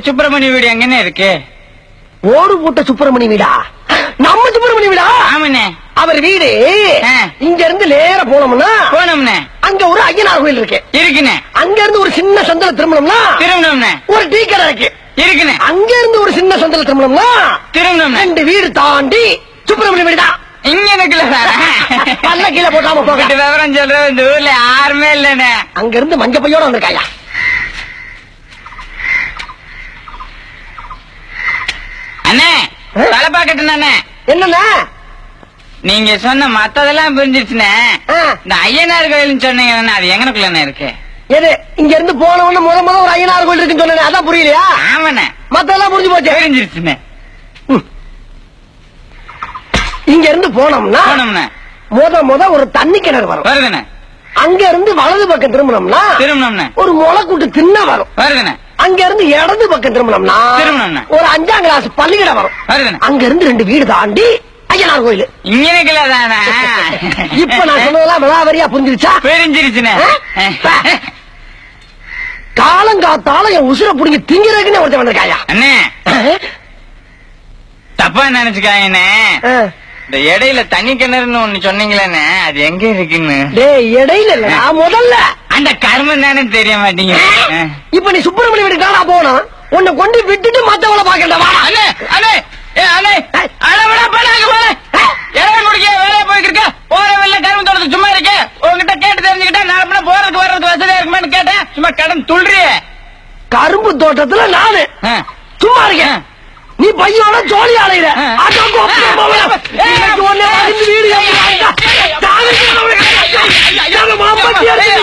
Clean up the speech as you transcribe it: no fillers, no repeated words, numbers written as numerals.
சுப்பிரமணிய வீடு எங்கன்னு இருக்கு? ஓடு போட்ட சுப்பிரமணிய வீடா? நம்ம சுப்பிரமணிய வீடா? ஆமாண்ணே. அவர் வீடு இங்க இருந்து நேர போனோம்னா அங்க ஒரு ஐயனார் கோயில் இருக்கு. இருக்குண்ணே. அங்க இருந்து ஒரு சின்ன சந்தல திரும்பணும்னா ஒரு டீ கடை இருக்கு. இருக்குண்ணே. அங்க இருந்து ஒரு சின்ன சந்தல திரும்பணும்னா 2 வீடு தாண்டி சுப்பிரமணிய வீடு தான். இங்க இருக்குல்ல சார். பல்ல கீழே போட்டாம போக விவரம் சொல்ற இந்த ஊர்ல யாருமே இல்லண்ணே. அங்க இருந்து மஞ்ச பையோட வந்திருக்காயா? அண்ணே தலைப்பாக்கட்டுண்ணே. என்னண்ணே நீங்க சொன்ன மத்ததெல்லாம் புரிஞ்சிருச்சுண்ணே. இந்த ஐயனார் கோயில் சொன்னீங்க, அது எங்கனக்குள்ள இருக்கு? எது இங்க இருந்து போனவொன்னு முத ஒரு ஐயனார் கோயில் இருக்குன்னு சொன்னேன், அதான் புரியலையா? ஆமாண்ணே. மத்ததெல்லாம் புரிஞ்சு போச்சு. புரிஞ்சிருச்சுண்ணே. இங்க இருந்து போனோம்னா முத ஒரு தண்ணி கிணறு வரும். வருதுண்ணே. அங்க இருந்து வலது பக்கம் திரும்பினோம்னா ஒரு முளைக்கூட்டு தின்ன வரும். வருதுண்ணே. அங்க இருந்து இடது பக்கம் திரும்பினோம்னா ஒரு 5ஆம் கிளாஸ் பள்ளிக்கூடம் வரும். வருதுண்ணே. அங்க இருந்து 2 வீடு தாண்டி ஐயனார் கோயில். இங்க இருக்குல்லதானே. இப்ப நான் சொன்னதெல்லாம் விளாவரியா புரிஞ்சிருச்சா? புரிஞ்சிருச்சுண்ணே. காலங்காத்தால என் உசுர புடிங்க திங்கிறதுக்குன்னு ஒருத்தன் வந்திருக்காயா? அண்ணே தப்பா நினைச்சுக்காங்கண்ணே. இந்த இடையில தண்ணி கிணறுன்னு ஒண்ணு சொன்னீங்களே, அது எங்க இருக்குன்னு? இடையில இல்ல, முதல்ல அந்த கர்மம் தானே தெரிய மாட்டீங்க. இப்ப நீ சுப்பிரமணிய வீடு காணா போனா உன்னை கொண்டு விட்டுட்டு மத்தவளை பாக்கண்டா? அண்ணே அண்ணே அண்ணே வேலையை போய்க்கிருக்க போற வெளில கரும்பு தோட்டத்துக்கு சும்மா இருக்கு. உங்ககிட்ட கேட்டு தெரிஞ்சுக்கிட்டா நான் போறதுக்கு வர்றதுக்கு வசதியா இருக்குமான்னு கேட்டேன். சும்மா கடன் துள்றிய. கரும்பு தோட்டத்துல நானு சும்மா இருக்கேன், நீ பையோட ஜோலி அலையிற. வீடு